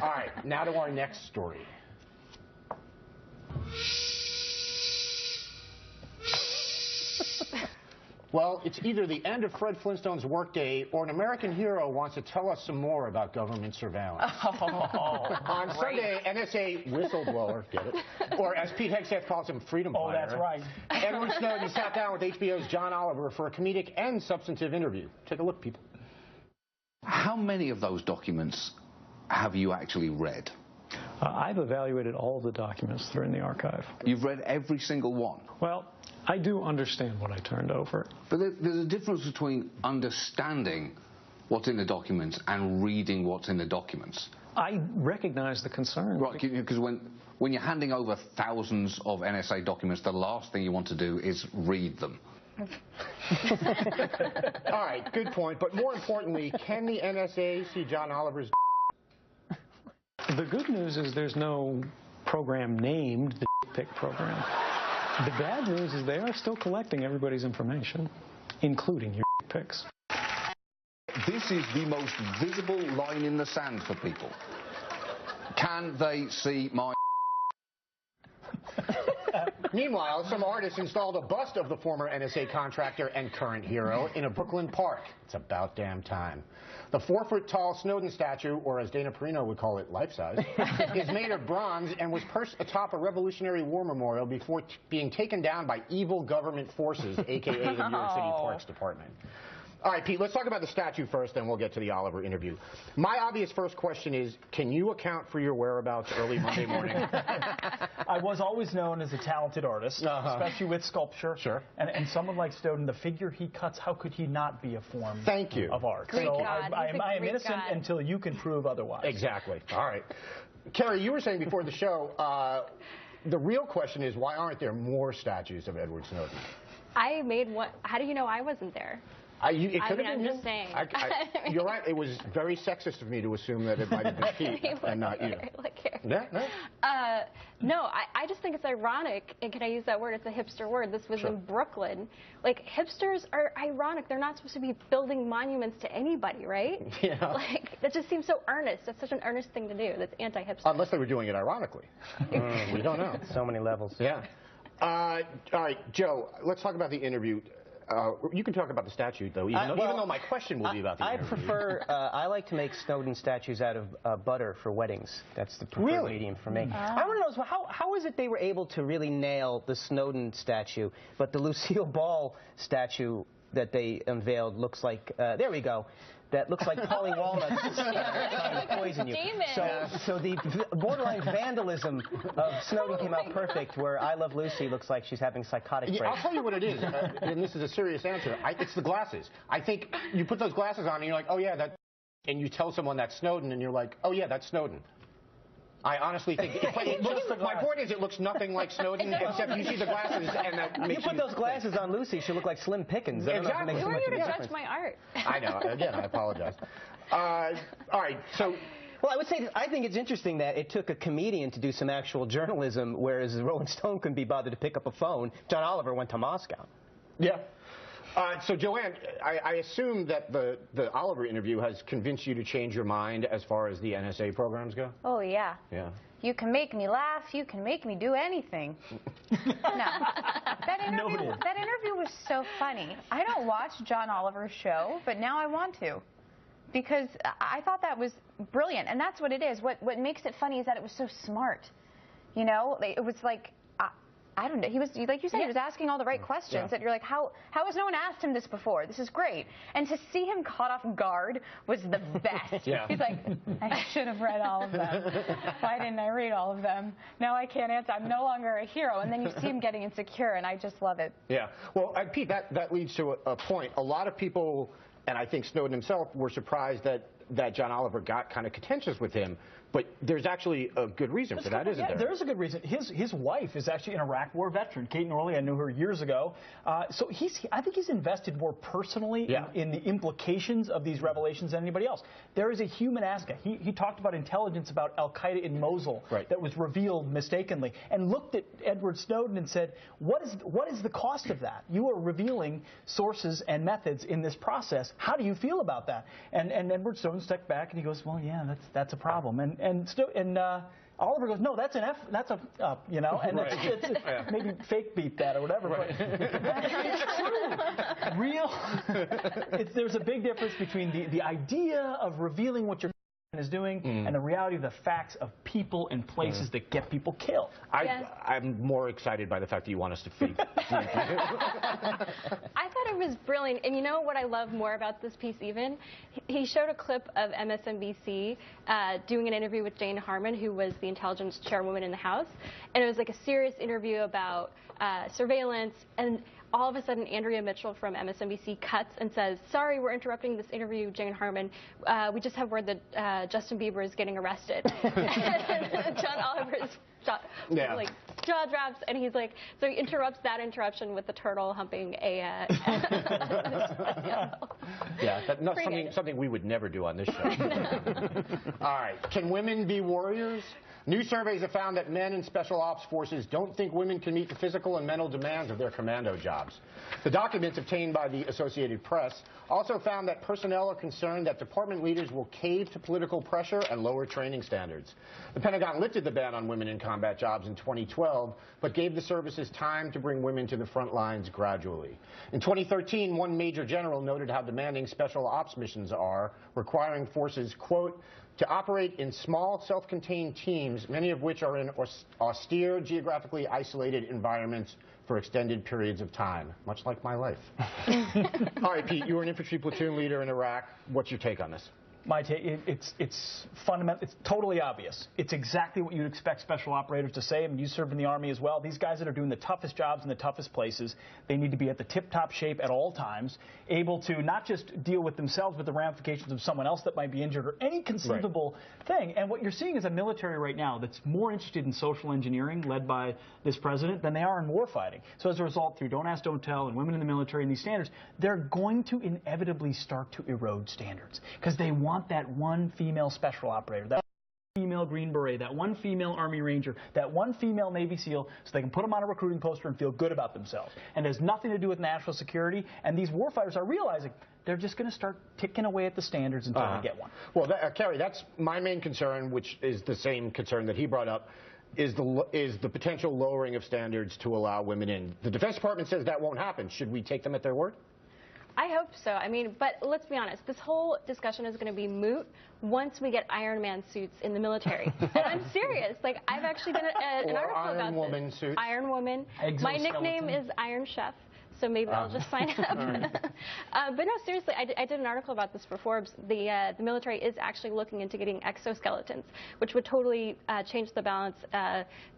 All right, now to our next story. Well, it's either the end of Fred Flintstone's workday or an American hero wants to tell us some more about government surveillance. On Sunday, NSA whistleblower, get it? Or as Pete Hegseth calls him, freedom fighter. Oh, that's right. Edward Snowden sat down with HBO's Jon Oliver for a comedic and substantive interview. Take a look, people. How many of those documents have you actually read? I've evaluated all the documents that are in the archive. You've read every single one? Well, I do understand what I turned over. But there's a difference between understanding what's in the documents and reading what's in the documents. I recognize the concern. Right, because when you're handing over thousands of NSA documents, the last thing you want to do is read them. All right, good point. But more importantly, can the NSA see Jon Oliver's? The good news is there's no program named the pick program. The bad news is they are still collecting everybody's information, including your picks. This is the most visible line in the sand for people. Can they see my? Meanwhile, some artists installed a bust of the former NSA contractor and current hero in a Brooklyn park. It's about damn time. The 4-foot-tall Snowden statue, or as Dana Perino would call it, life-size, is made of bronze and was perched atop a Revolutionary War memorial before being taken down by evil government forces, a.k.a. the New York City Parks Department. All right, Pete, let's talk about the statue first, then we'll get to the Oliver interview. My obvious first question is, can you account for your whereabouts early Monday morning? I was always known as a talented artist, especially with sculpture. Sure. And someone like Snowden, the figure he cuts, how could he not be a form of art? Greek so God. I am innocent until you can prove otherwise. Exactly. All right. Kerry, you were saying before the show, the real question is, why aren't there more statues of Edward Snowden? I made one. How do you know I wasn't there? It could have been I'm you. just saying. You're right. It was very sexist of me to assume that it might have been Pete and not you. No, I just think it's ironic, and can I use that word? It's a hipster word. This was in Brooklyn. Like, hipsters are ironic. They're not supposed to be building monuments to anybody, right? Yeah. Like, that just seems so earnest. That's such an earnest thing to do. That's anti-hipster. Unless they were doing it ironically. We don't know. So many levels. Yeah. All right, Joe, let's talk about the interview. You can talk about the statue, though, even though my question will be about the interview. I prefer, I like to make Snowden statues out of butter for weddings. That's the preferred medium for me. I want to know, how is it they were able to really nail the Snowden statue, but the Lucille Ball statue that they unveiled looks like, there we go. That looks like Polly Walnuts trying to poison you. So the borderline vandalism of Snowden came out perfect, where I Love Lucy looks like she's having psychotic breaks. I'll tell you what it is, and this is a serious answer. It's the glasses. I think you put those glasses on and you're like, oh yeah, that, and you tell someone that's Snowden and you're like, oh yeah, that's Snowden. I honestly think my point is it looks nothing like Snowden except you see the glasses and that makes you put those glasses on Lucy, she'll look like Slim Pickens. Exactly. Who are you to judge my art? I know. Again, I apologize. All right. So. Well, I would say I think it's interesting that it took a comedian to do some actual journalism, whereas Rolling Stone couldn't be bothered to pick up a phone. Jon Oliver went to Moscow. Yeah. So, Joanne, I assume that the Oliver interview has convinced you to change your mind as far as the NSA programs go? Oh, yeah. Yeah. You can make me laugh. You can make me do anything. No. That interview was so funny. I don't watch Jon Oliver's show, but now I want to, because I thought that was brilliant. And that's what it is. What makes it funny is that it was so smart. You know, it was like... I don't know. He was, like you said, he was asking all the right questions that you're like, how has no one asked him this before? This is great. And to see him caught off guard was the best. He's like, I should have read all of them. Why didn't I read all of them? Now I can't answer. I'm no longer a hero. And then you see him getting insecure, and I just love it. Yeah. Well, Pete, that leads to a point. A lot of people, and I think Snowden himself, were surprised that Jon Oliver got kind of contentious with him. But there's actually a good reason for that, isn't there? There is a good reason. His wife is actually an Iraq War veteran, Kate Norley. I knew her years ago. So I think he's invested more personally in the implications of these revelations than anybody else. There is a human aspect. He talked about intelligence about al-Qaeda in Mosul that was revealed mistakenly, and looked at Edward Snowden and said, what is the cost of that? You are revealing sources and methods in this process. How do you feel about that? And Edward Snowden stepped back and he goes, well, yeah, that's a problem. And Oliver goes, no, that's an F, that's a, you know, and it's maybe fake beat that or whatever. But it's true. There's a big difference between the idea of revealing what your is doing and the reality of the facts of people and places that get people killed. I'm more excited by the fact that you want us to feed. I thought it was brilliant. And you know what I love more about this piece even? He showed a clip of MSNBC doing an interview with Jane Harman, who was the intelligence chairwoman in the House. And it was like a serious interview about surveillance. And all of a sudden, Andrea Mitchell from MSNBC cuts and says, sorry, we're interrupting this interview, Jane Harman. We just have word that Justin Bieber is getting arrested. Jon Oliver's jaw drops, and he's like, so he interrupts that interruption with the turtle humping a... something we would never do on this show. All right, can women be warriors? New surveys have found that men in special ops forces don't think women can meet the physical and mental demands of their commando jobs. The documents obtained by the Associated Press also found that personnel are concerned that department leaders will cave to political pressure and lower training standards. The Pentagon lifted the ban on women in combat jobs in 2012, but gave the services time to bring women to the front lines gradually. In 2013, one major general noted how demanding special ops missions are, requiring forces, quote, to operate in small, self-contained teams, many of which are in austere, geographically isolated environments for extended periods of time, much like my life. All right, Pete, you were an infantry platoon leader in Iraq. What's your take on this? My take, it's fundamental. It's totally obvious. It's exactly what you'd expect special operators to say. I mean, you served in the Army as well. These guys that are doing the toughest jobs in the toughest places, they need to be at the tip-top shape at all times, able to not just deal with themselves, but the ramifications of someone else that might be injured or any conceivable thing. And what you're seeing is a military right now that's more interested in social engineering, led by this president, than they are in warfighting. So as a result, through Don't Ask, Don't Tell, and women in the military and these standards, they're going to inevitably start to erode standards because they want that one female special operator, that one female Green Beret, that one female Army Ranger, that one female Navy SEAL, so they can put them on a recruiting poster and feel good about themselves. And it has nothing to do with national security. And these warfighters are realizing they're just going to start ticking away at the standards until they get one. Well, Kerry, that's my main concern, which is the same concern that he brought up, is the potential lowering of standards to allow women in. The Defense Department says that won't happen. Should we take them at their word? I hope so. I mean, but let's be honest. This whole discussion is going to be moot once we get Iron Man suits in the military. And I'm serious. Like, I've actually done an article about Iron Woman suits. Iron Woman. My nickname is Iron Chef, so maybe I'll just sign up. But no, seriously, I did an article about this for Forbes. The military is actually looking into getting exoskeletons, which would totally change the balance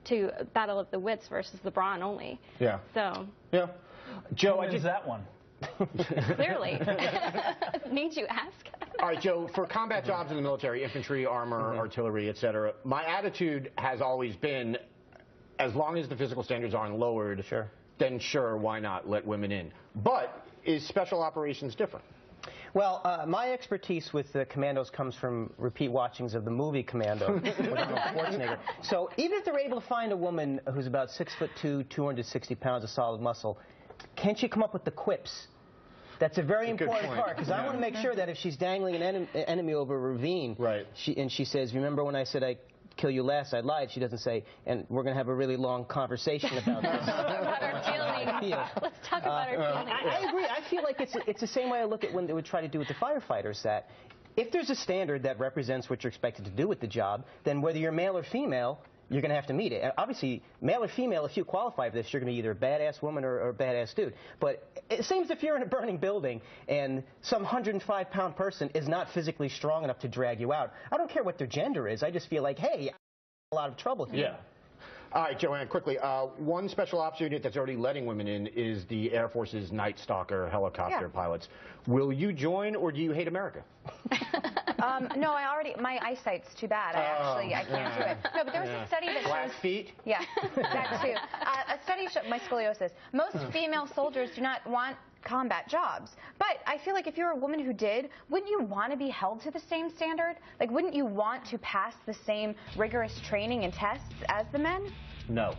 to battle of the wits versus the brawn only. Yeah. So. Yeah. Joe, I did that one. Clearly. Need you ask? All right, Joe, for combat jobs in the military, infantry, armor, artillery, etc., my attitude has always been, as long as the physical standards aren't lowered, then sure, why not let women in? But is special operations different? Well, my expertise with the commandos comes from repeat watchings of the movie Commando with Arnold Schwarzenegger. So even if they're able to find a woman who's about 6'2", 260 pounds of solid muscle, can't she come up with the quips? That's a very important part, because I want to make sure that if she's dangling an enemy over a ravine, and she says, remember when I said I'd kill you last, I lied, she doesn't say, and we're going to have a really long conversation about this. About our feelings. Let's talk about our feelings. I agree. I feel like it's the same way I look at when they would try to do with the firefighters, that if there's a standard that represents what you're expected to do with the job, then whether you're male or female, you're going to have to meet it. Obviously, male or female, if you qualify for this, you're going to be either a badass woman or a badass dude. But it seems if you're in a burning building and some 105-pound person is not physically strong enough to drag you out, I don't care what their gender is. I just feel like, hey, I'm in a lot of trouble here. Yeah. All right, Joanne, quickly. One special ops unit that's already letting women in is the Air Force's Night Stalker helicopter pilots. Will you join, or do you hate America? No, my eyesight's too bad. I can't do it. No, but there was a study that Black feet? Yeah, that too. A study showed my scoliosis. Most female soldiers do not want combat jobs. But I feel like if you're a woman who did, wouldn't you want to be held to the same standard? Like, wouldn't you want to pass the same rigorous training and tests as the men? No.